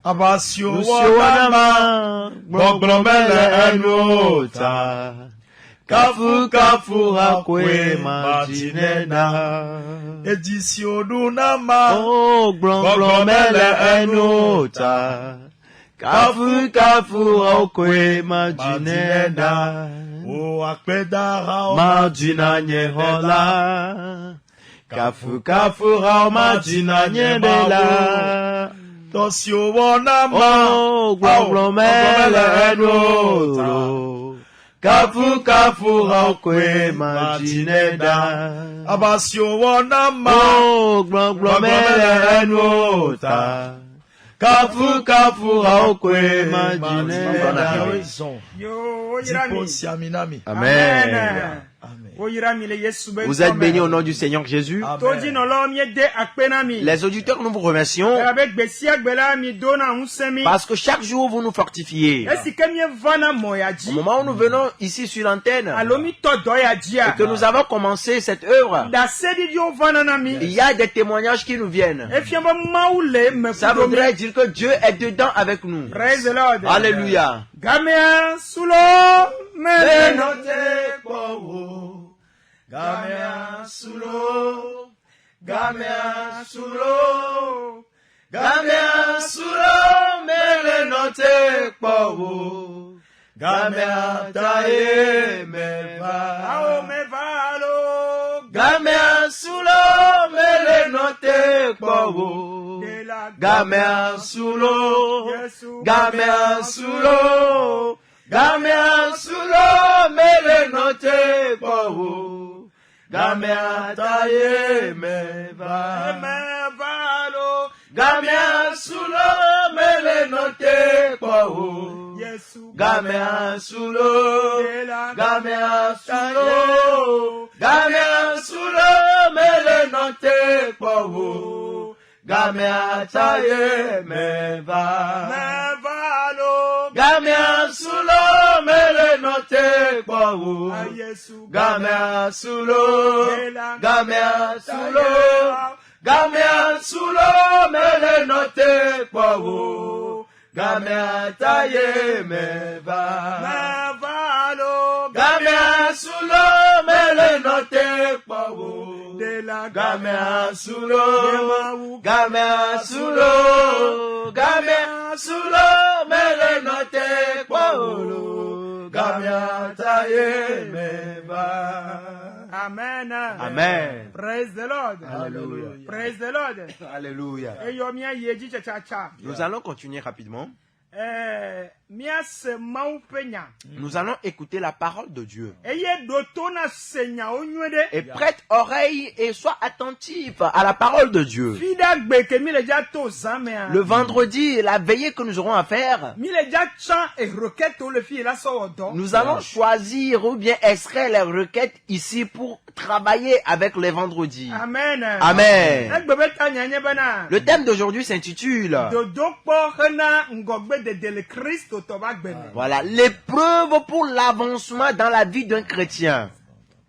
Abasio wanama, Boglomele enota, Kafu kafu hakwe majinena, Edisio dunama, Oh, Boglomele enota, Kafu kafu hakwe majinena, O akpedara Majina nyehola, Kafu kafu hao majina nyebela. Tosio wanama, Oh, Boglomele enota, Kafu kafu hakwe majinena. Abasio wanama, Oh, Boglomele enota, Kafu kafu hakwe majinena. Yo, Tipo siaminami. Amen. Vous êtes bénis au nom du Seigneur Jésus. Les auditeurs, nous vous remercions parce que chaque jour vous nous fortifiez. Au moment où nous venons ici sur l'antenne et que nous avons commencé cette œuvre, il y a des témoignages qui nous viennent. Ça voudrait dire que Dieu est dedans avec nous. Alléluia. Gamea sulo Menote powo, Gamea sulo, Gamea sulo, Gamea sulo, melenote powo, Gamea tae meva, ao me valo Gamea sulo, melenote powo, de la Gamea sulo, Yesu Gamea sulo, Gamea sulo, melenote powo, Gamea tae meva, me valo Gamea sulo, melenote powo, Yesu Gamea sulo, de la Gamea sulo, Gamea sulo, melenote powo, Gamea tae meva. me valo Gamea sulo, melenote powo, a Yesu Gamea sulo, Gamea sulo, Gamea sulo, melenote powo, Gamea tae meva. me valo Gamea sulo, melenote powo, de la Gamea sulo, Gamea sulo, Gamea sulo, melenote powo, Gamea tae meva. Amen. Amen. Praise the Lord. Alléluia. Praise the Lord. Alléluia. Eyomia yeji cha. Nous allons continuer rapidement. Mia se mau penya. Nous allons écouter la parole de Dieu. Eye dotona senya onywede. Et prête oreille et sois attentif à la parole de Dieu. Fida gbeke mi le ja to zamea. Le vendredi, la veillée que nous aurons à faire, Mi le ja chan e roquette o le fi la so odo. nous allons choisir ou bien extraire les requêtes ici pour travailler avec les vendredis. Amen. Amen. Egbebe ta nyanye bana. Le thème d'aujourd'hui s'intitule Dodokpo hena ngogbe de le Christ to ba gbene. voilà, l'épreuve pour l'avancement dans la vie d'un chrétien.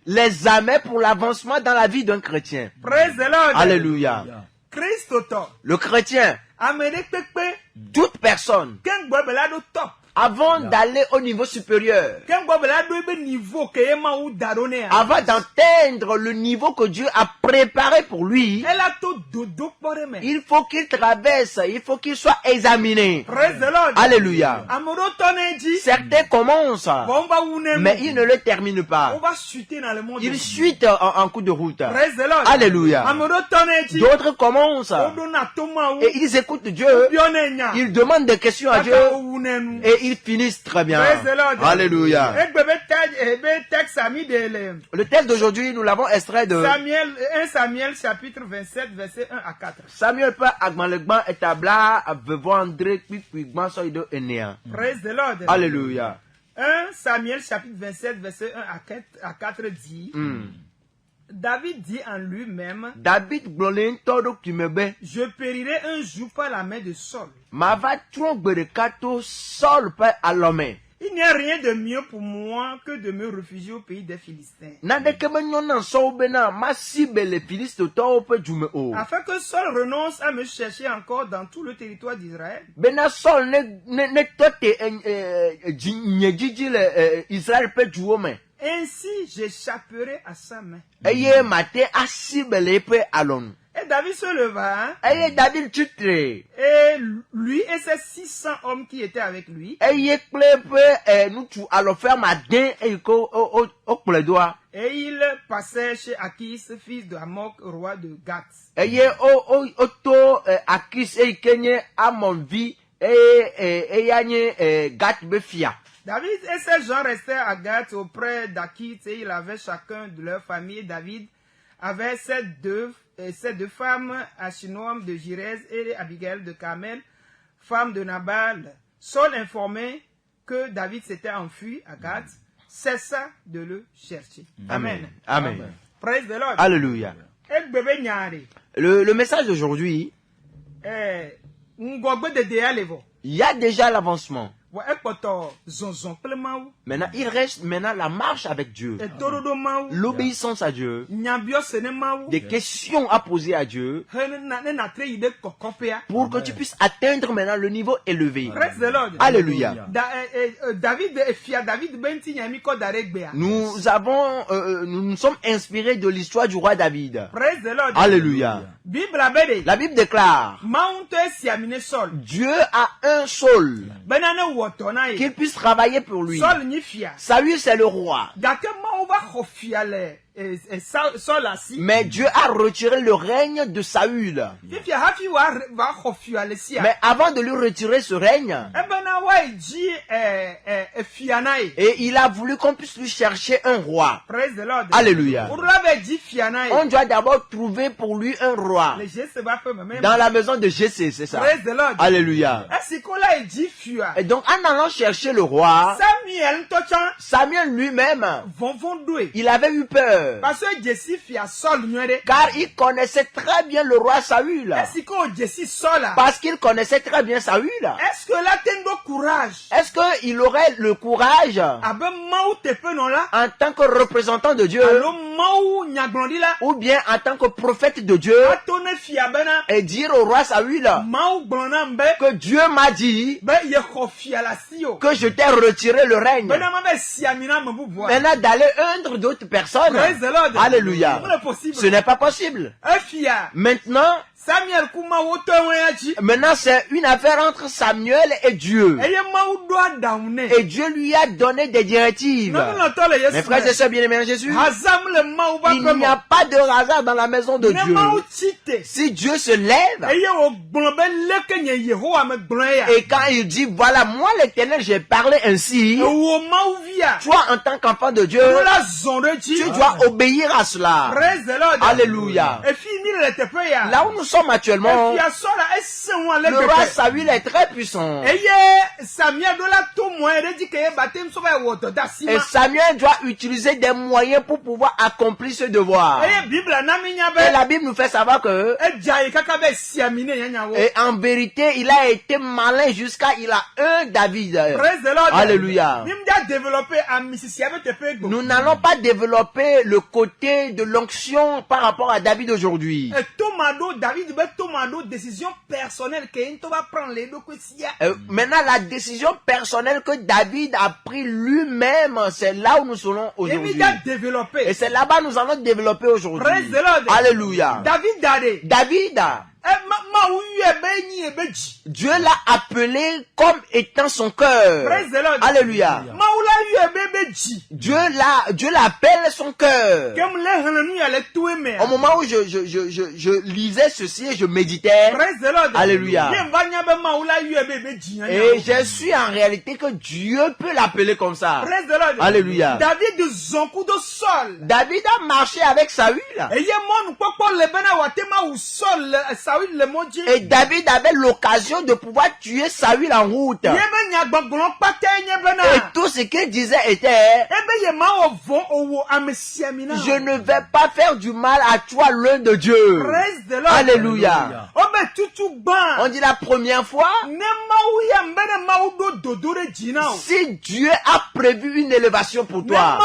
Les amets pour l'avancement dans la vie d'un chrétien. Praise the Lord. Alléluia. Christ to. Le chrétien, Amene pepe toute personne, ken gbe la do top. avant d'aller au niveau supérieur, Ken gbe la do be niveau ke ema u darone. avant d'atteindre le niveau que Dieu a préparé pour lui, Elle a tout dodokpo de me. il faut qu'il traverse, il faut qu'il soit examiné. Praise the Lord. Alléluia. Amoro toneji. Certains commencent, Bon va wune mais ils ne le terminent on pas. va chuter dans le monde. Ils chutent en cours de route. Praise the Lord. Alléluia. Amoro toneji. D'autres commencent Odona toma u. et ils écoutent Dieu. Bionenya. Ils demandent des questions à Dieu Wunenu. et ils finissent très bien. Praise the Lord. Alléluia. Egbebe texte ami de le Le texte d'aujourd'hui, nous l'avons extrait de Samuel 1 Samuel chapitre 27 verset 1 à 4. Samuel Pas Agmalegban et Tabla Vevo André Pipigban Soido Enea. Praise the Lord. Alléluia. 1 Samuel chapitre 27 verset 1 à 4 dit David dit en lui-même David Blolin Todo Kimebe. je périrai un jour par la main de Saul. Mava Tron Berekato Sol Pas Alome. Il n'y a rien de mieux pour moi que de me réfugier au pays des Philistins. Afin que Saul renonce à me chercher encore dans tout le territoire d'Israël. Ainsi j'échapperai à sa main. Et David se leva, et lui et ses 600 hommes qui étaient avec lui, et il passait chez Achis, fils de Amok, roi de Gath. David et ses gens restèrent à Gath auprès d'Achis et il avait chacun de leur famille. David avait ces deux femmes, Achinoam de Jirez et Abigail de Carmel, femme de Nabal. Saul informé que David s'était enfui à Gath, cessa de le chercher. Amen. Amen. Amen. Praise the Lord. Alléluia. Le message d'aujourd'hui, il y a déjà l'avancement. Maintenant, il reste la marche avec Dieu, l'obéissance à Dieu, des questions à poser à Dieu pour que tu puisses atteindre maintenant le niveau élevé. Alléluia. Nous nous sommes inspirés de l'histoire du roi David. Alléluia. La Bible déclare Dieu a un Saul qu'il puisse travailler pour lui. Saül, c'est le roi. Mais Dieu a retiré le règne de Saül. Mais avant de lui retirer ce règne, et il a voulu qu'on puisse lui chercher un roi. Alléluia. On doit d'abord trouver pour lui un roi. Dans la maison de Jessé, c'est ça. Alléluia. Et donc en allant chercher le roi, Samuel lui-même, il avait eu peur. Car il connaissait très bien le roi Saül. Parce qu'il connaissait très bien Saül. Est-ce qu'il aurait le courage en tant que représentant de Dieu ou bien en tant que prophète de Dieu et dire au roi Saül que Dieu m'a dit que je t'ai retiré le règne. Maintenant d'aller undre d'autres personnes. Alléluia. Ce n'est pas possible. Maintenant, c'est une affaire entre Samuel et Dieu. Et Dieu lui a donné des directives. Mes frères et sœurs bien-aimés en Jésus, il n'y a pas de hasard dans la maison de Dieu. Si Dieu se lève, et quand il dit, voilà, moi l'Éternel, j'ai parlé ainsi, toi en tant qu'enfant de Dieu, tu dois obéir à cela. Alléluia. Là où nous sommes actuellement, le roi Saül est très puissant. Et Samuel doit utiliser des moyens pour pouvoir accomplir ce devoir. Et la Bible nous fait savoir que, et en vérité, il a été malin jusqu'à il a un David. Alléluia. Nous n'allons pas développer le côté de l'onction par rapport à David aujourd'hui. Maintenant, la décision personnelle que David a pris lui-même, c'est là où nous serons aujourd'hui. Et c'est là-bas que nous allons développer aujourd'hui. Alléluia. David, Dieu l'a appelé comme étant son cœur. Alléluia. Dieu l'appelle son cœur. Au moment où je lisais ceci et je méditais, alléluia, et je suis en réalité que Dieu peut l'appeler comme ça. Alléluia. David a marché avec Saül. Et David avait l'occasion de pouvoir tuer Saül en route. Et tout ce qu'il disait était: je ne vais pas faire du mal à toi, l'un de Dieu. Alléluia. On dit la première fois, si Dieu a prévu une élévation pour toi,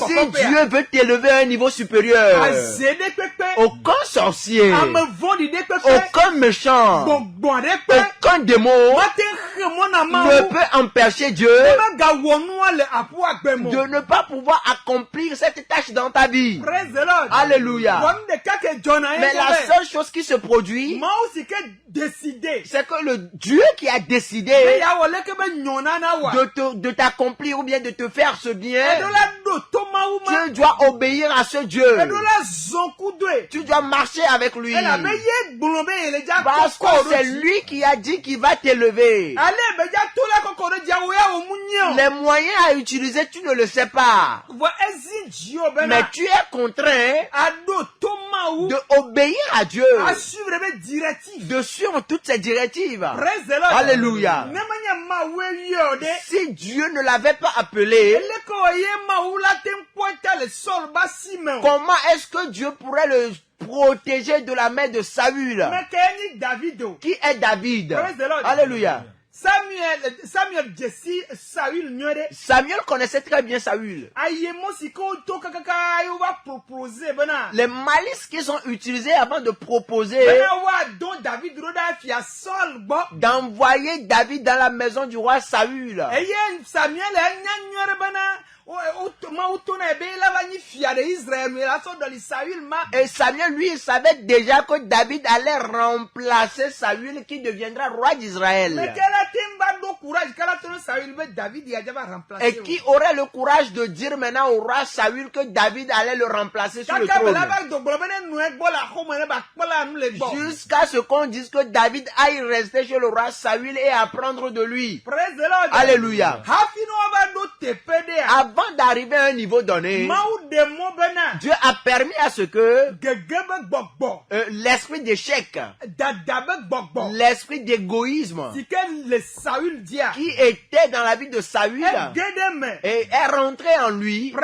si Dieu veut t'élever à un niveau supérieur, aucun sorcier, aucun méchant, aucun démon ne peut empêcher Dieu de ne pas pouvoir accomplir cette tâche dans ta vie. Alléluia. Mais la seule chose qui se produit, c'est que le Dieu qui a décidé de t'accomplir ou bien de te faire ce bien, tu dois obéir à ce Dieu. Tu dois marcher avec lui. Parce que c'est lui qui a dit qu'il va t'élever. Les moyens à utiliser, tu ne le sais pas. Mais tu es contraint d'obéir à Dieu, de suivre toutes ses directives. Alléluia. Si Dieu ne l'avait pas appelé, comment est-ce que Dieu pourrait le protéger de la main de Saül? Qui est David? Alléluia. Samuel connaissait très bien Saül. Les malices qu'ils ont utilisés avant de proposer d'envoyer David dans la maison du roi Saül. Et Samuel, lui, il savait déjà que David allait remplacer Saül qui deviendra roi d'Israël. Et qui aurait le courage de dire maintenant au roi Saül que David allait le remplacer sur le trône. Jusqu'à ce qu'on dise que David aille rester chez le roi Saül et apprendre de lui. Alléluia. Avant d'arriver à un niveau donné, Dieu a permis à ce que l'esprit d'échec, l'esprit d'égoïsme qui était dans la vie de Saül est rentré en lui.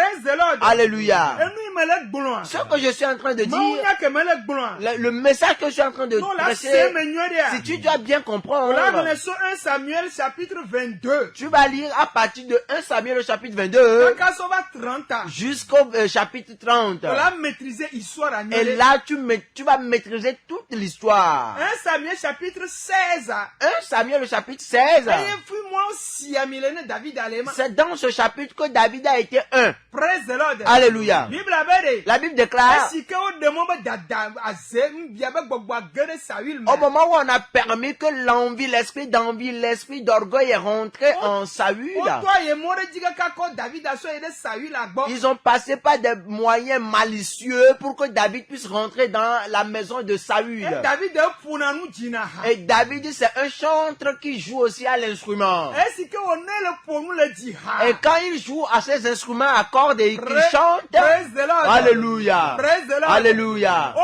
Alléluia. Ce que je suis en train de dire, le message que je suis en train de prêcher, si tu dois bien comprendre, tu vas lire à partir de 1 Samuel chapitre 22 jusqu'au chapitre 30. Et là, tu vas maîtriser toute l'histoire. 1 Samuel chapitre 16. 1 Samuel chapitre 16. C'est dans ce chapitre que David a été un. Alléluia. La Bible déclare, au moment où on a permis que l'envie, l'esprit d'envie, l'esprit d'orgueil est rentré en Saül, ils ont passé par des moyens malicieux pour que David puisse rentrer dans la maison de Saül. Et David, c'est un chanteur qui joue aussi à l'instrument. Et quand il joue à ces instruments à cordes et qu'il chante, alléluia, alléluia.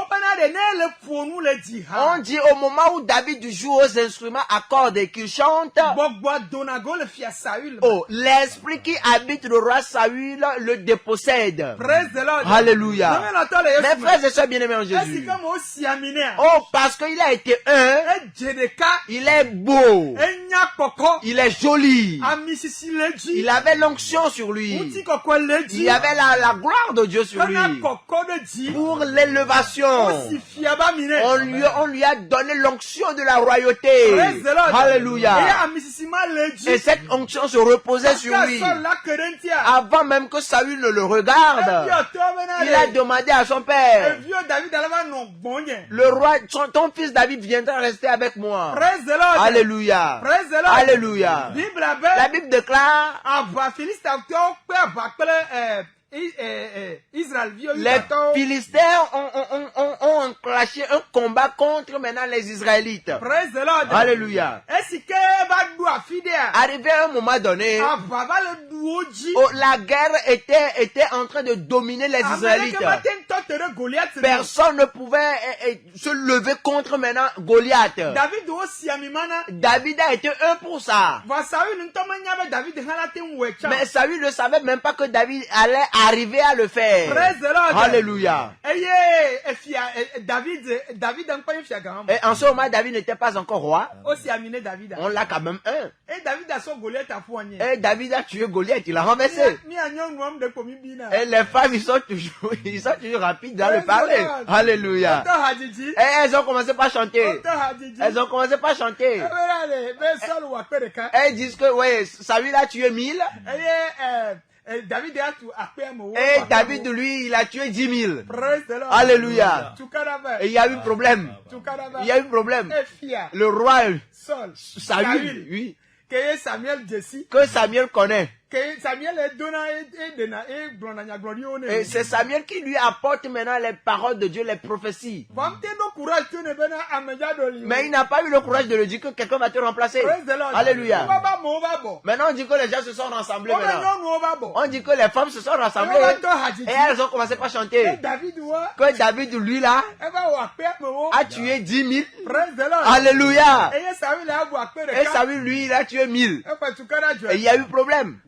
On dit au moment où David joue aux instruments à cordes et qu'il chante, oh, l'esprit qui habite le roi Saül le dépossède. Alléluia. Mes frères et sœurs bien-aimés en Jésus. Oh, parce qu'il a été un, il est beau, il est joli, il avait l'onction sur lui, il y avait la gloire de Dieu sur lui. Pour l'élévation, on lui a donné l'onction de la royauté. Alléluia. Et cette onction se reposait sur lui. Avant même que Saül ne le regarde, il a demandé à son père, le roi, ton fils David viendra rester avec moi. Alléluia. Alléluia. La Bible déclare, les Philistins ont enclenché un combat contre maintenant les Israélites. Alléluia. Arrivé à un moment donné, la guerre était en train de dominer les Israélites. Personne ne pouvait se lever contre maintenant Goliath. David a été un pour ça. Mais Saül ne savait même pas que David allait arriver à le faire. Alléluia. Et en ce moment, David n'était pas encore roi. On l'a quand même un. Et David a tué Goliath, il l'a renversé. Et les femmes, ils sont toujours rapides dans le parler. Alléluia. Et elles ont commencé par chanter. Elles ont commencé par chanter. Elles disent que, ouais, Saül a tué 1000. Et David, lui, il a tué 10 000. Alléluia. Et il y a eu problème. Il y a eu problème. Le roi Saül, oui, que Samuel connaît. Et c'est Samuel qui lui apporte maintenant les paroles de Dieu, les prophéties. Mais il n'a pas eu le courage de le dire que quelqu'un va te remplacer. Alléluia. Maintenant on dit que les gens se sont rassemblés maintenant. On dit que les femmes se sont rassemblées. Et elles ont commencé par chanter. Que David, lui là, a tué 10 000. Alléluia. Et Saül, lui, il a tué 1000. Et il y a eu problème.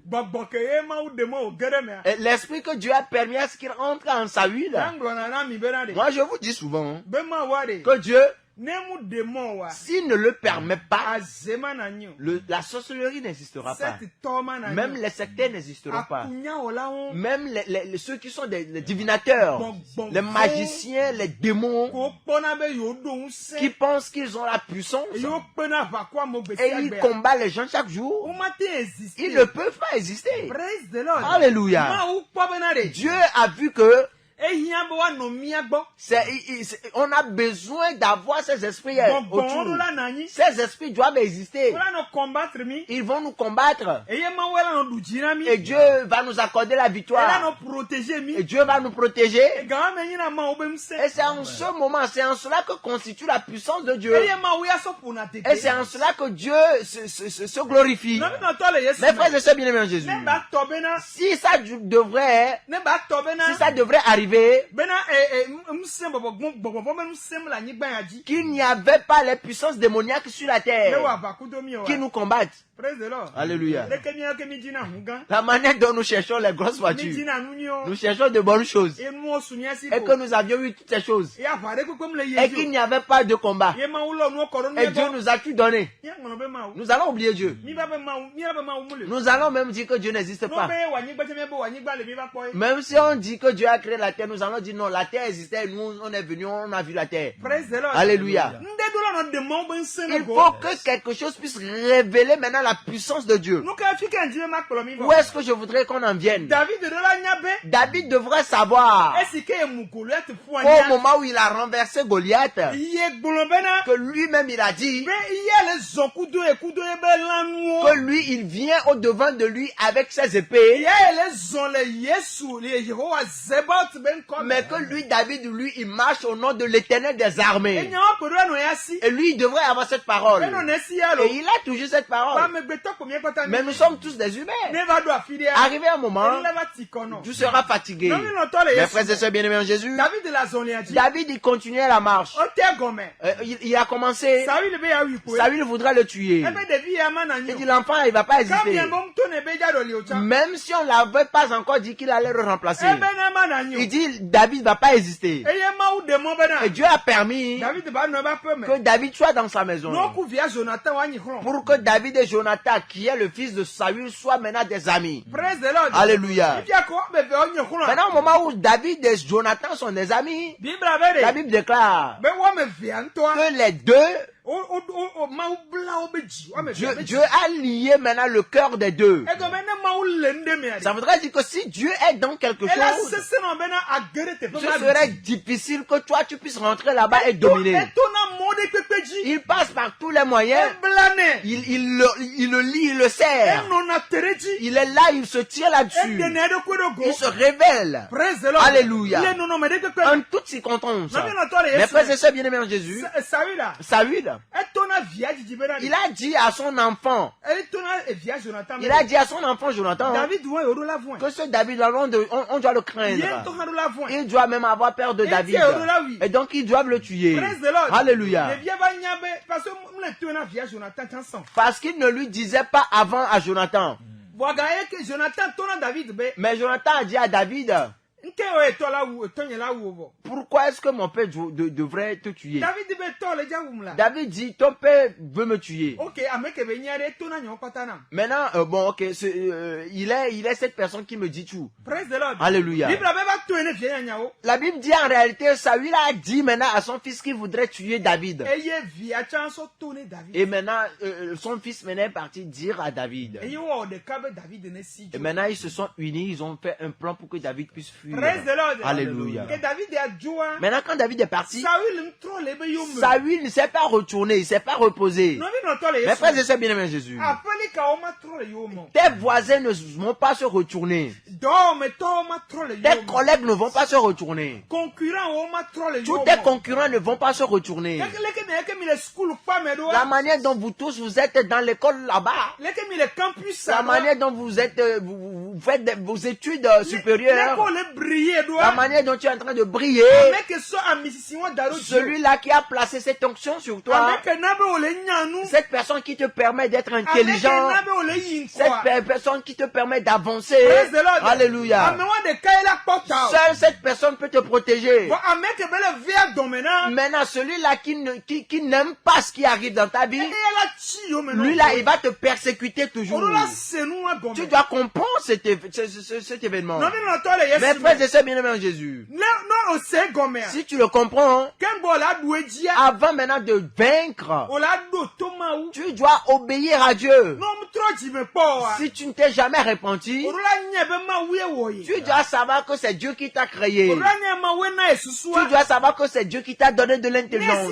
L'esprit que Dieu a permis à ce qu'il entre en Saül. Moi je vous dis souvent que Dieu, s'il ne le permet pas, la sorcellerie n'existera pas. Même les sectaires n'existeront pas. Même ceux qui sont des divinateurs, les magiciens, les démons, qui pensent qu'ils ont la puissance et ils combattent les gens chaque jour, ils ne peuvent pas exister. Alléluia. Dieu a vu que on a besoin d'avoir ces esprits autour. Ces esprits doivent exister. Ils vont nous combattre. Et Dieu va nous accorder la victoire. Et Dieu va nous protéger. Et c'est en ce moment, c'est en cela que constitue la puissance de Dieu. Et c'est en cela que Dieu se glorifie. Mes frères et sœurs bien-aimés en Jésus, si ça devrait arriver, qu'il n'y avait pas les puissances démoniaques sur la terre qui nous combattent. Alléluia. La manière dont nous cherchons les grosses voitures, nous cherchons de bonnes choses, et que nous avions eu toutes ces choses, et qu'il n'y avait pas de combat, et Dieu nous a tout donné. Nous allons oublier Dieu. Nous allons même dire que Dieu n'existe pas. Même si on dit que Dieu a créé la terre, nous allons dire non, la terre existait, nous on est venu, on a vu la terre. Alléluia. Il faut que quelque chose puisse révéler maintenant la puissance de Dieu. Où est-ce que je voudrais qu'on en vienne? David devrait savoir au moment où il a renversé Goliath, que lui-même il a dit que lui il vient au devant de lui avec ses épées, mais que lui, David, lui, il marche au nom de l'Éternel des armées. Et lui, il devrait avoir cette parole. Et il a toujours cette parole. Mais nous sommes tous des humains. Arrivé un moment, tu seras fatigué. Mes frères et sœurs bien-aimés en Jésus, David, il continuait la marche. Il a commencé. Saül voudra le tuer. Il dit l'enfant, il ne va pas exister. Même si on ne l'avait pas encore dit qu'il allait le remplacer. Il dit David ne va pas exister. Et Dieu a permis que David soit dans sa maison. Pour que David et Jonathan, qui est le fils de Saül, soient maintenant des amis. Alléluia. Maintenant, au moment où David et Jonathan sont des amis, la Bible déclare que les deux, Dieu a lié maintenant le cœur des deux. Ça voudrait dire que si Dieu est dans quelque chose, ce serait difficile que toi tu puisses rentrer là-bas et dominer. Il passe par tous les moyens. Il le lie, il le sert. Il est là, il se tient là-dessus. Il se révèle. Alléluia. En toutes circonstances. Mes frères et sœurs bien-aimés en Jésus, Saül, il a dit à son enfant, Jonathan, que ce David-là, on doit le craindre. Il doit même avoir peur de David. Et donc, ils doivent le tuer. Alléluia. Parce qu'il ne lui disait pas avant à Jonathan. Mais Jonathan a dit à David, pourquoi est-ce que mon père devrait te tuer? David dit, ton père veut me tuer. Maintenant, bon, ok, il est cette personne qui me dit tout. Alléluia. La Bible dit en réalité, Saül a dit maintenant à son fils qu'il voudrait tuer David. Et maintenant, son fils est parti dire à David. Et maintenant, ils se sont unis, ils ont fait un plan pour que David puisse fuir. Alléluia. Maintenant, quand David est parti, Saül ne s'est pas retourné, il ne s'est pas reposé. Mais frères et sœurs bien-aimés Jésus, tes voisins ne vont pas se retourner. Tes collègues ne vont pas se retourner. Tous tes concurrents ne vont pas se retourner. La manière dont vous tous vous êtes dans l'école là-bas, la manière dont vous êtes, vous faites vos études supérieures, la manière dont tu es en train de briller, celui-là qui a placé cette onction sur toi, cette personne qui te permet d'être intelligent, cette personne qui te permet d'avancer, alléluia, seule cette personne peut te protéger. Maintenant, celui-là qui n'aime pas ce qui arrive dans ta vie, lui-là, il va te persécuter toujours. Tu dois comprendre cet événement. Mais frères et sœurs bien-aimés en Jésus, si tu le comprends, avant maintenant de vaincre, tu dois obéir à Dieu. Si tu ne t'es jamais repenti, tu dois savoir que c'est Dieu qui t'a créé. Tu dois savoir que c'est Dieu qui t'a donné de l'intelligence.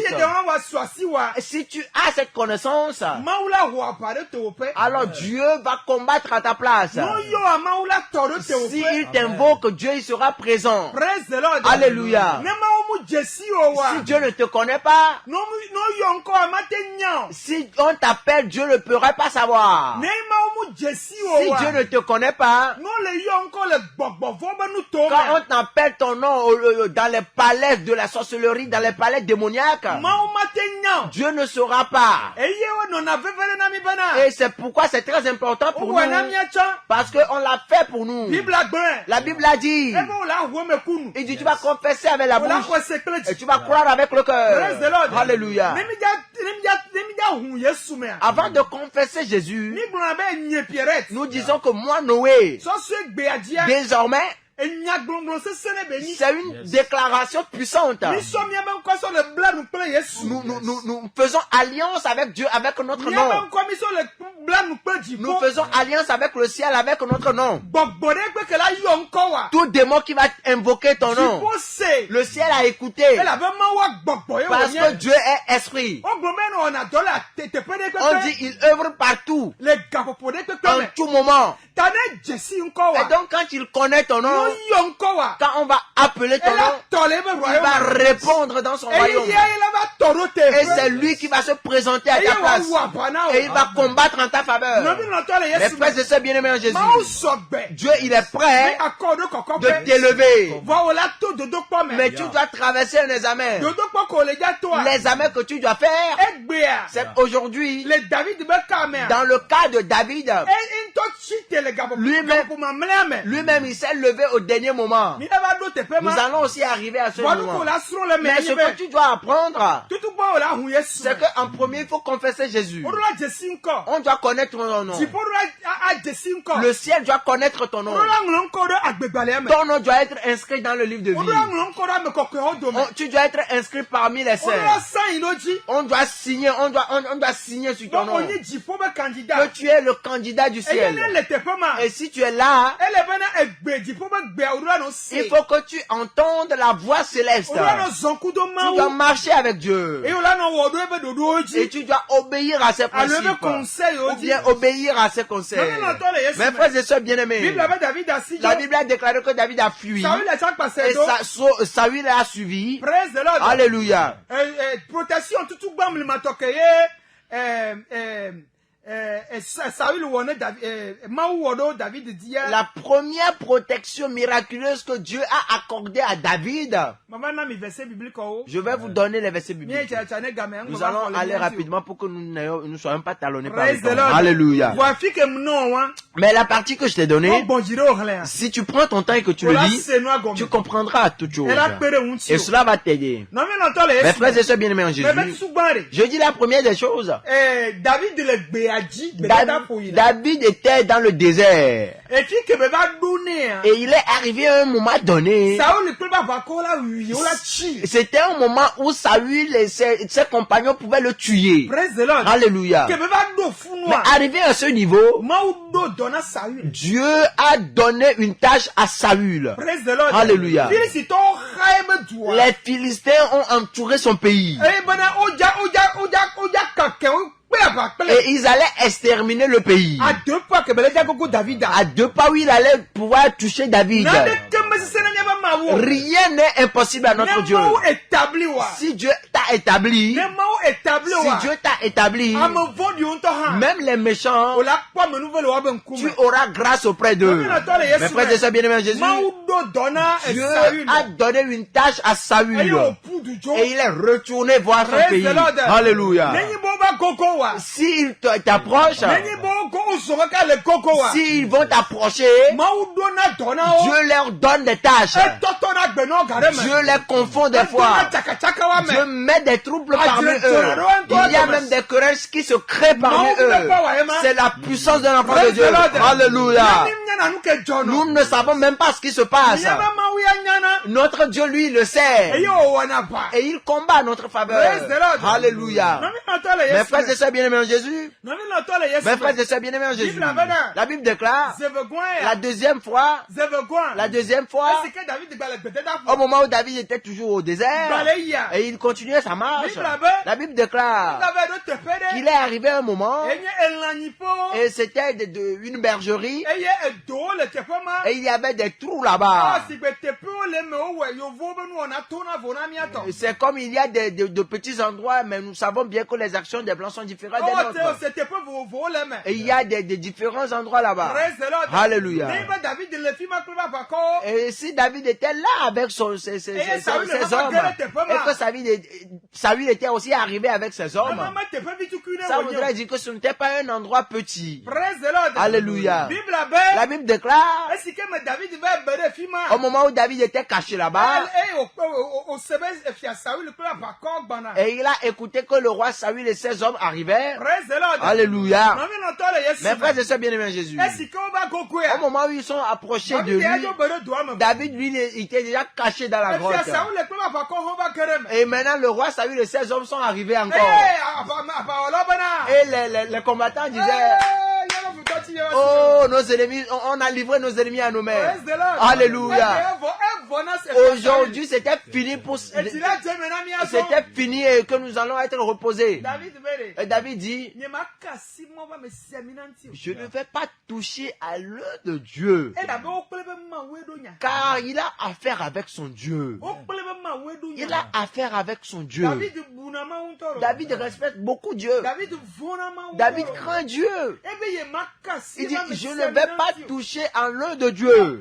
Si tu as cette connaissance, alors Dieu va combattre à ta place. Si il t'invoque, Dieu il sera présent. Alléluia. Si Dieu ne te connaît pas, si on t'appelle, Dieu ne pourrait pas savoir. Si Dieu ne te connaît pas, quand on t'appelle ton nom dans les palais de la sorcellerie, dans les palais démoniaques, Dieu ne saura pas. Et c'est pourquoi c'est très important pour nous. Parce qu'on l'a fait pour nous. La Bible a dit, il dit tu vas confesser avec la bouche et tu vas croire avec le cœur. Alléluia. Avant de confesser Jésus, nous disons que moi Noé, désormais, c'est une déclaration puissante. Nous faisons alliance avec Dieu, avec notre nom. Nous faisons alliance avec le ciel, avec notre nom. Tout démon qui va invoquer ton nom, le ciel a écouté. Parce que Dieu est esprit. On dit il œuvre partout, en tout moment. Et donc quand il connaît ton nom, quand on va appeler ton nom, il va répondre dans son royaume. Et c'est lui qui va se présenter à ta place. Et il va combattre en ta faveur. Mais frères et sœurs bien-aimés en Jésus, Dieu il est prêt de t'élever. Mais tu dois traverser un examen. L'examen que tu dois faire, c'est aujourd'hui, dans le cas de David, lui-même il s'est levé au dernier moment. Nous allons aussi arriver à ce moment. Mais ce que tu dois apprendre, c'est qu'en premier, il faut confesser Jésus. On doit connaître ton nom. Le ciel doit connaître ton nom. Ton nom doit être inscrit dans le livre de vie. Tu dois être inscrit parmi les saints. On doit signer, on doit signer sur ton nom. Que tu es le candidat du ciel. Et si tu es là, il faut que tu entendes la voix céleste. Tu dois marcher avec Dieu. Et tu dois obéir à ses principes. Ou bien obéir à ses conseils. Mes frères et sœurs bien-aimés, la Bible a déclaré que David a fui. Et Saül a suivi. Alléluia. La première protection miraculeuse que Dieu a accordée à David. Je vais vous donner les versets bibliques. Nous allons aller rapidement pour que nous ne soyons pas talonnés par le temps. Alléluia. Mais la partie que je t'ai donnée, si tu prends ton temps et que tu le lis, tu comprendras toutes choses. Et cela va t'aider. Mes frères et sœurs bien-aimés en Jésus, je dis la première des choses. David était dans le désert. Et il est arrivé à un moment donné. C'était un moment où Saül et ses compagnons pouvaient le tuer. Alléluia. Mais arrivé à ce niveau, Dieu a donné une tâche à Saül. Alléluia. Les Philistins ont entouré son pays. Et ils allaient exterminer le pays. À deux pas où il allait pouvoir toucher David. Rien n'est impossible à notre Dieu. Si Dieu t'a établi, même les méchants, tu auras grâce auprès d'eux. Mes frères et sœurs bien-aimés en Jésus, Dieu a donné une tâche à Saül. Et il est retourné voir son pays. Alléluia. S'ils t'approchent, s'ils vont t'approcher, Dieu leur donne des tâches. Dieu les confond des fois. Dieu met des troubles parmi eux. Il y a même des querelles qui se créent parmi eux. C'est la puissance de l'enfant de Dieu. Alléluia. Nous ne savons même pas ce qui se passe. Notre Dieu, lui, le sait. Et il combat notre faveur. Alléluia. Mes frères et sœurs bien-aimés en Jésus. Mes frères et sœurs bien-aimés en Jésus. La Bible déclare la deuxième fois, au moment où David était toujours au désert, et il continuait sa marche, la Bible déclare qu'il est arrivé à un moment, et c'était une bergerie, et il y avait des trous là-bas. C'est comme il y a de petits endroits, mais nous savons bien que les actions des Blancs sont différentes des nôtres. Et il y a des différents endroits là-bas. Alléluia. Et si David était là avec ses hommes, et que Saül était aussi arrivé avec ses hommes, ça voudrait dire que ce n'était pas un endroit petit. Alléluia. La Bible déclare, au moment où David était caché là-bas, et il a écouté que le roi Saül et ses hommes arrivaient. Alléluia. Mes frères et sœurs bien-aimés en Jésus, au moment où ils sont approchés de lui, David, lui, il était déjà caché dans la grotte. Et maintenant, le roi Saül et ses hommes sont arrivés encore. Et les combattants disaient, oh, nos ennemis, on a livré nos ennemis à nos mains. Alléluia. Aujourd'hui, c'était fini c'était fini et que nous allons être reposés. Et David dit, je ne vais pas toucher à l'œil de Dieu, car il a affaire avec son Dieu. Il a affaire avec son Dieu. David respecte beaucoup Dieu. David craint Dieu. Il dit, je ne vais pas toucher à l'œil de Dieu.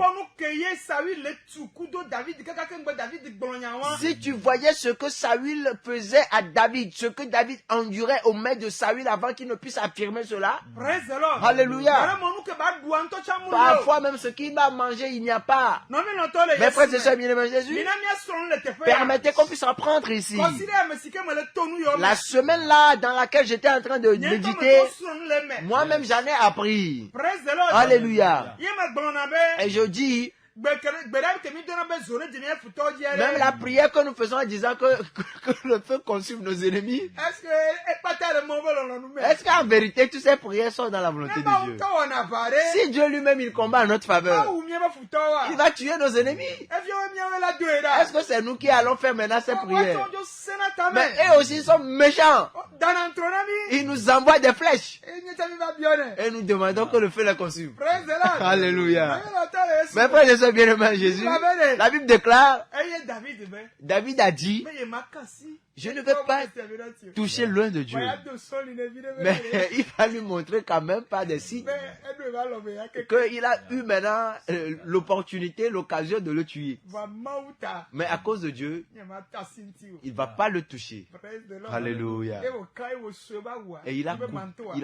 Si tu voyais ce que Saül faisait à David, ce que David endurait au mains de Saül avant qu'il ne puisse affirmer cela. Alléluia. Parfois même ce qu'il va manger, il n'y a pas. Mes frères et sœurs bien-aimés Jésus, permettez qu'on puisse apprendre ici. La semaine là dans laquelle j'étais en train de méditer, moi-même j'en ai appris. Alléluia. Et je dis, même la prière que nous faisons en disant que le feu consume nos ennemis. Est-ce qu'en vérité, toutes ces prières sont dans la volonté de Dieu? Si Dieu lui-même il combat en notre faveur, il va tuer nos ennemis. Est-ce que c'est nous qui allons faire maintenant ces prières? Mais eux aussi sont méchants. Ils nous envoient des flèches. Et nous demandons que le feu les consume. Alléluia. Mes frères et sœurs bien-aimés en Jésus, la Bible déclare, David a dit, je ne vais pas toucher l'un de Dieu. Mais il va lui montrer quand même par des signes qu'il a eu maintenant l'opportunité, l'occasion de le tuer. Mais à cause de Dieu, il ne va pas le toucher. Alléluia. Et il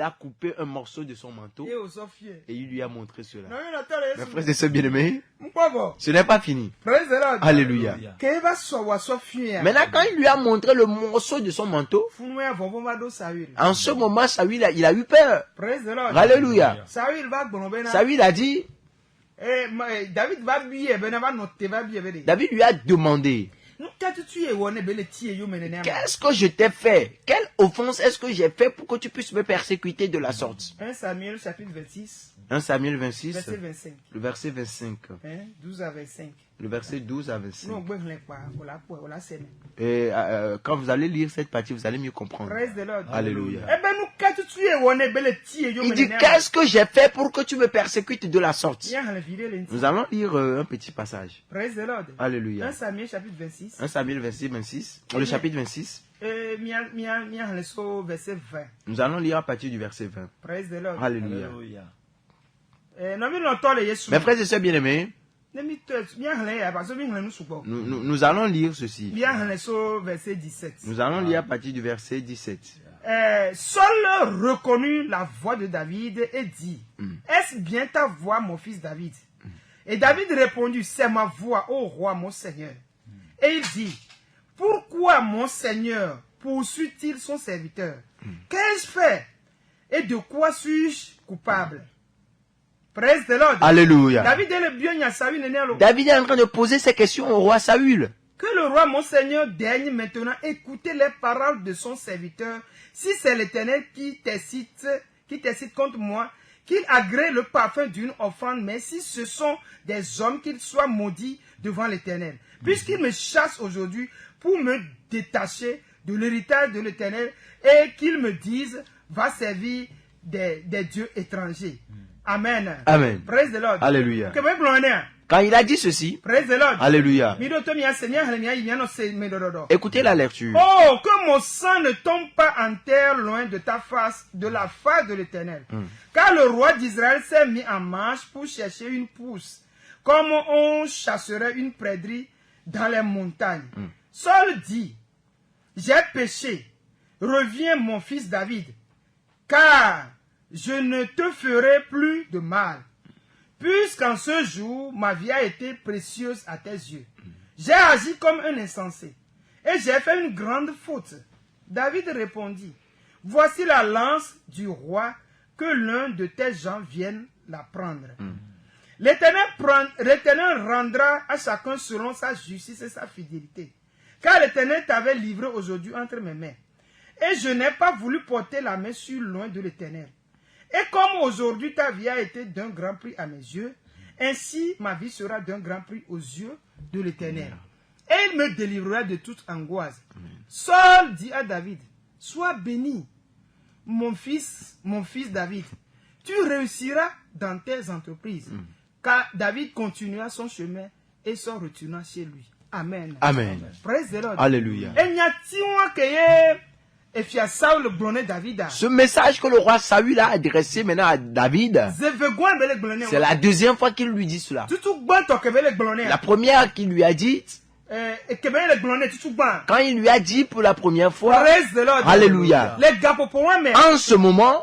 a coupé un morceau de son manteau et il lui a montré cela. Mes frères et sœurs bien-aimés, ce n'est pas fini. Alléluia. Maintenant, quand il lui a montré le morceau de son manteau, en ce moment, Saül il a eu peur. Alléluia. Saül a dit, David lui a demandé, qu'est-ce que je t'ai fait? Quelle offense est-ce que j'ai fait pour que tu puisses me persécuter de la sorte? 1 Samuel chapitre 26. 1 Samuel 26, verset 25. Le verset 25. 12 à 25. Le verset 12 à 25. Non, Et quand vous allez lire cette partie, vous allez mieux comprendre. Alléluia. Il dit, qu'est-ce que j'ai fait pour que tu me persécutes de la sorte? Nous allons lire un petit passage. Alléluia. 1 Samuel chapitre 26. 1 Samuel verset 26. Le chapitre 26. Nous allons lire à partir du verset 20. Alléluia. Mes frères et sœurs bien-aimés, nous allons lire ceci. Nous allons lire à partir du verset 17. Saul reconnut la voix de David et dit, est-ce bien ta voix, mon fils David? Et David répondit, c'est ma voix, ô roi, mon Seigneur. Et il dit, pourquoi mon Seigneur poursuit-il son serviteur? Qu'ai-je fait? Et de quoi suis-je coupable? Praise the Lord. Alléluia. David est en train de poser ces questions au roi Saül. Que le roi, mon Seigneur, daigne maintenant écouter les paroles de son serviteur. Si c'est l'Éternel qui t'incite contre moi, qu'il agrée le parfum d'une offrande, mais si ce sont des hommes, qu'ils soient maudits devant l'Éternel. Puisqu'il me chasse aujourd'hui pour me détacher de l'héritage de l'Éternel et qu'il me dise, va servir des dieux étrangers. Amen. Amen. Praise the Lord. Alléluia. Quand il a dit ceci, praise the Lord. Alléluia. Écoutez la lecture. Oh, que mon sang ne tombe pas en terre loin de ta face, de la face de l'Éternel. Car le roi d'Israël s'est mis en marche pour chercher une pousse, comme on chasserait une prairie dans les montagnes. Saul dit, j'ai péché, reviens mon fils David, car je ne te ferai plus de mal, puisqu'en ce jour, ma vie a été précieuse à tes yeux. J'ai agi comme un insensé, et j'ai fait une grande faute. David répondit, voici la lance du roi, que l'un de tes gens vienne la prendre. L'Éternel rendra à chacun selon sa justice et sa fidélité, car l'Éternel t'avait livré aujourd'hui entre mes mains. Et je n'ai pas voulu porter la main sur loin de l'Éternel. Et comme aujourd'hui ta vie a été d'un grand prix à mes yeux, ainsi ma vie sera d'un grand prix aux yeux de l'Éternel. Et il me délivrera de toute angoisse. Saul dit à David, sois béni, mon fils David. Tu réussiras dans tes entreprises. Car David continua son chemin et s'en retourna chez lui. Amen. Amen. Praise the Lord. Alléluia. Ce message que le roi Saül a adressé maintenant à David, c'est la deuxième fois qu'il lui dit cela. La première qu'il lui a dit, quand il lui a dit pour la première fois, Alléluia, en ce moment,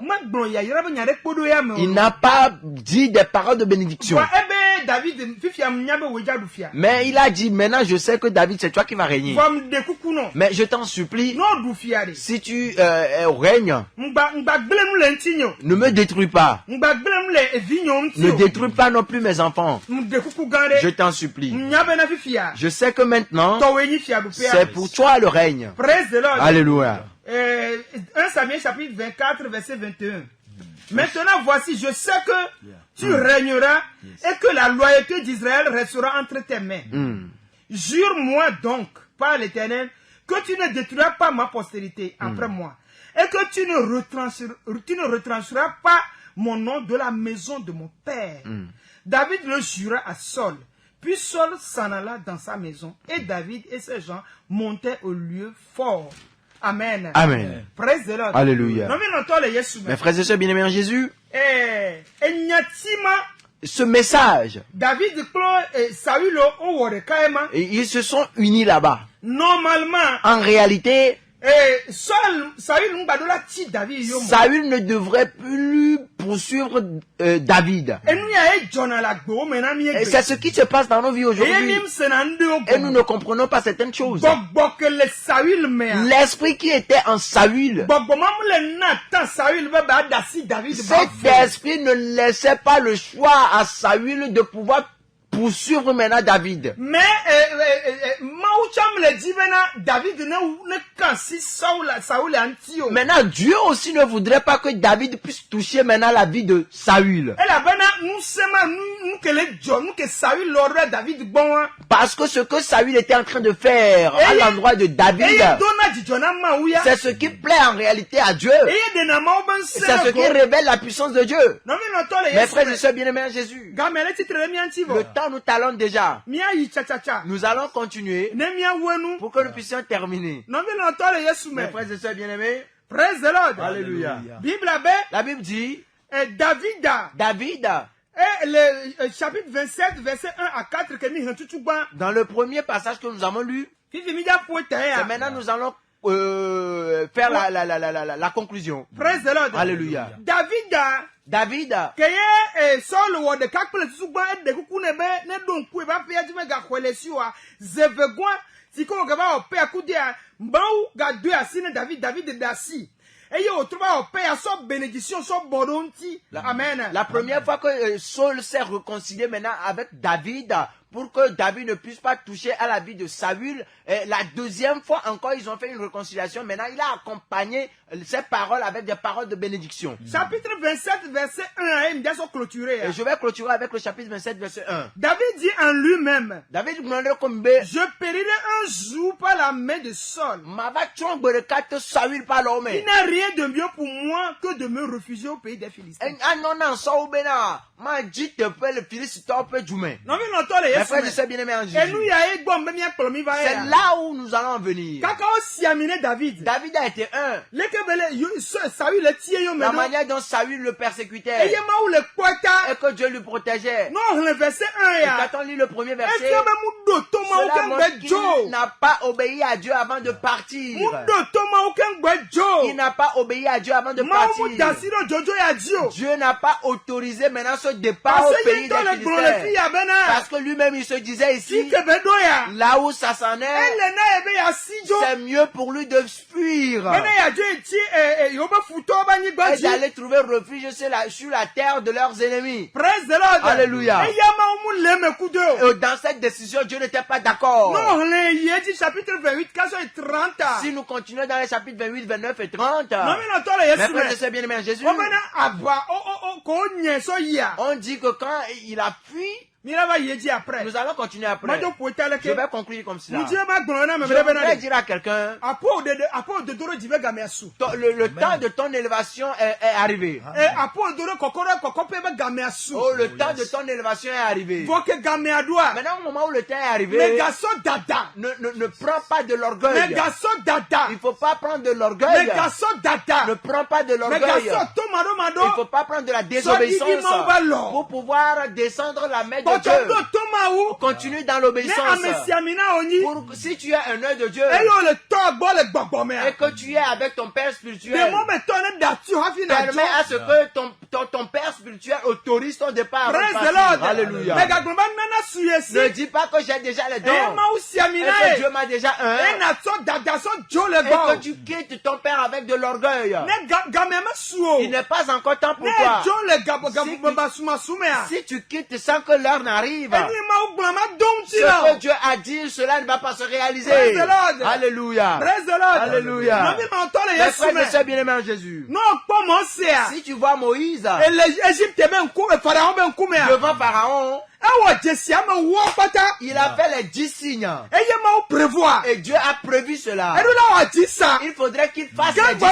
il n'a pas dit des paroles de bénédiction. Mais il a dit, maintenant je sais que David, c'est toi qui vas régner. Mais je t'en supplie, si tu règnes, ne me détruis pas. Ne détruis pas non plus mes enfants. Je t'en supplie. Je sais que maintenant, c'est pour toi le règne. Alléluia. 1 Samuel chapitre 24, verset 21. Maintenant, voici, je sais que tu régneras et que la loyauté d'Israël restera entre tes mains. Jure-moi donc par l'Éternel que tu ne détruiras pas ma postérité après moi et que tu ne retrancheras pas mon nom de la maison de mon père. David le jura à Saul. Puis Saul s'en alla dans sa maison et David et ses gens montaient au lieu fort. Amen. Amen. Praise the Lord. Alléluia. Mes frères et sœurs bien-aimés en Jésus, ce message, David et ils se sont unis là-bas. Normalement, en réalité, Saül ne devrait plus poursuivre David. Et c'est ce qui se passe dans nos vies aujourd'hui. Et nous ne comprenons pas certaines choses. L'esprit qui était en Saül, cet esprit ne laissait pas le choix à Saül de pouvoir poursuivre maintenant David. Mais maintenant Dieu aussi ne voudrait pas que David puisse toucher maintenant la vie de Saül. Parce que ce que Saül était en train de faire à l'endroit de David, c'est ce qui plaît en réalité à Dieu. C'est ce qui révèle la puissance de Dieu. Mes frères et sœurs bien-aimés en Jésus, le temps nous talons déjà. Nous allons continuer pour que nous puissions terminer. Mes frères et sœurs bien-aimés, praise the Lord. Alléluia. La Bible dit, David, et le chapitre 27, verset 1 à 4, dans le premier passage que nous avons lu, maintenant nous allons faire la conclusion. Praise the Lord. Alléluia. David, la première fois que Saul s'est réconcilié maintenant avec David, pour que David ne puisse pas toucher à la vie de Saül. La deuxième fois encore, ils ont fait une réconciliation. Maintenant, il a accompagné ces paroles avec des paroles de bénédiction. Chapitre 27, verset 1 à 1, et je vais clôturer avec le chapitre 27, verset 1. David dit en lui-même, je périrai un jour par la main de Saul. Il n'a rien de mieux pour moi que de me réfugier au pays des Philistins. C'est là où nous allons en venir. David a été un. La manière dont Saül le persécutait et que Dieu lui protégeait. Et quand on lit le premier verset, cela montre qu'il n'a pas obéi à Dieu avant de partir. Il n'a pas obéi à Dieu avant de partir. Dieu n'a pas autorisé maintenant ce départ au pays des Philistins. Parce que lui-même il se disait ici, là où ça s'en est, c'est mieux pour lui de fuir et d'aller trouver refuge sur la terre de leurs ennemis. Alléluia. Et dans cette décision, Dieu n'était pas d'accord. Si nous continuons dans les chapitres 28, 29 et 30, mes frères et sœurs bien-aimés en Jésus, on dit que quand il a fui, nous allons continuer après. Je vais conclure comme cela. Je vais dire à quelqu'un, le temps de ton élévation est arrivé. Oh, le temps de ton élévation est arrivé. Maintenant, au moment où le temps est arrivé, ne prends pas de l'orgueil. Il ne faut pas prendre de l'orgueil. Ne prends pas de l'orgueil. Il ne faut pas prendre de la désobéissance pour pouvoir descendre la main de Dieu. Continue dans l'obéissance. Si tu es un œil de Dieu et que tu es avec ton Père spirituel, permets à ce que ton Père spirituel autorise ton départ. Alléluia. Ne dis pas que j'ai déjà les dons et que Dieu m'a déjà un et que tu quittes ton Père avec de l'orgueil. Il n'est pas encore temps pour toi. Si tu quittes sans que l'heure n'arrive, ce que Dieu a dit, cela ne va pas se réaliser. Alléluia. Alléluia. Les frères et sœurs bien-aimés en Jésus, si tu vois Moïse devant Pharaon, Il a fait les 10 signes. Et Dieu a prévu cela. Il faudrait qu'il fasse les 10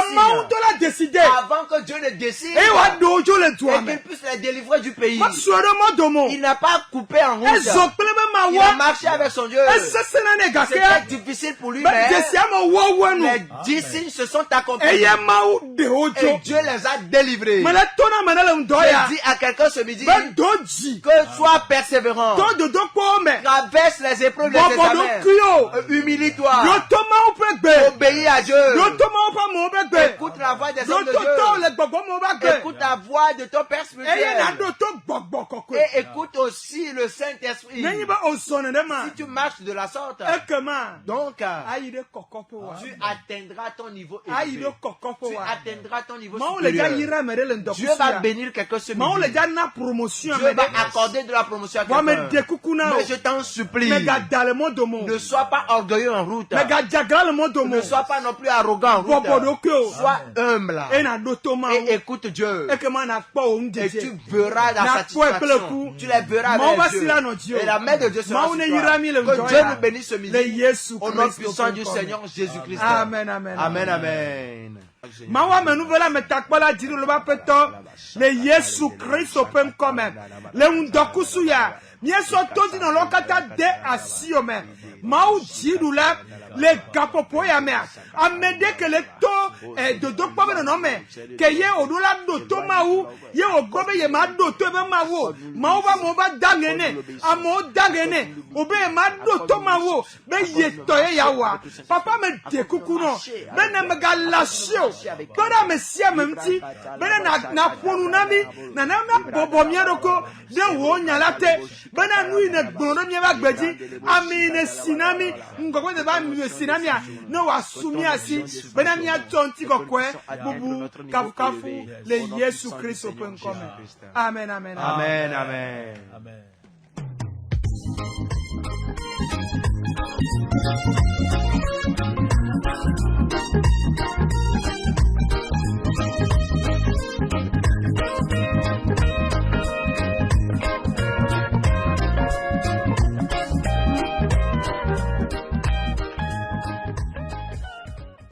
signes avant que Dieu ne décide et qu'il puisse les délivrer du pays. Il n'a pas coupé en route. Il a marché avec son Dieu. C'était difficile pour lui, mais les 10 signes se sont accomplis. Et Dieu les a délivrés. Je dis à quelqu'un ce midi que sois persévérant. Traverse les épreuves, les examens. Humilie-toi. Obéis à Dieu. Écoute la voix des hommes de Dieu. Écoute la voix de ton Père spirituel. Et écoute aussi le Saint-Esprit. Si tu marches de la sorte, donc tu atteindras ton niveau élevé. Tu atteindras ton niveau supérieur. Dieu va bénir quelqu'un ce midi. Dieu va accorder de la promotion à quelqu'un. Mais je t'en supplie, ne sois pas orgueilleux en route. Ne sois pas non plus arrogant en route. Sois humble. Et écoute Dieu. Et tu verras la satisfaction. Tu les verras avec Dieu. Et la main de Dieu sera sur toi. Que Dieu nous bénisse ce midi. Au nom puissant du Seigneur Jésus-Christ. Amen, amen. Amen, amen. Mawa menuvela metakpala diri loba peto le Yesu Kristo pem kome le undokusu ya mieso tozi no lokata de asiome mau jiru la le gapopo ya me amede ke le to dodo kpome no me ke ye odula do to mau ye ogobe ye ma do to be mawo mau ba mo ba dangene amo dangene obe ma do to mawo be ye to ye yawa papa me de kukuno be na me galasio bana me sia memti bana na ponu nami na bobo miaroko de wo nyalate bana nui ne gbono mi ba gbeji amine sinami ngoko de ba mi sinami no wa sumi asi bana mi atonti kokwe bubu kafu le Yesu Kristo penkome. Amen, amen, amen, amen, amen.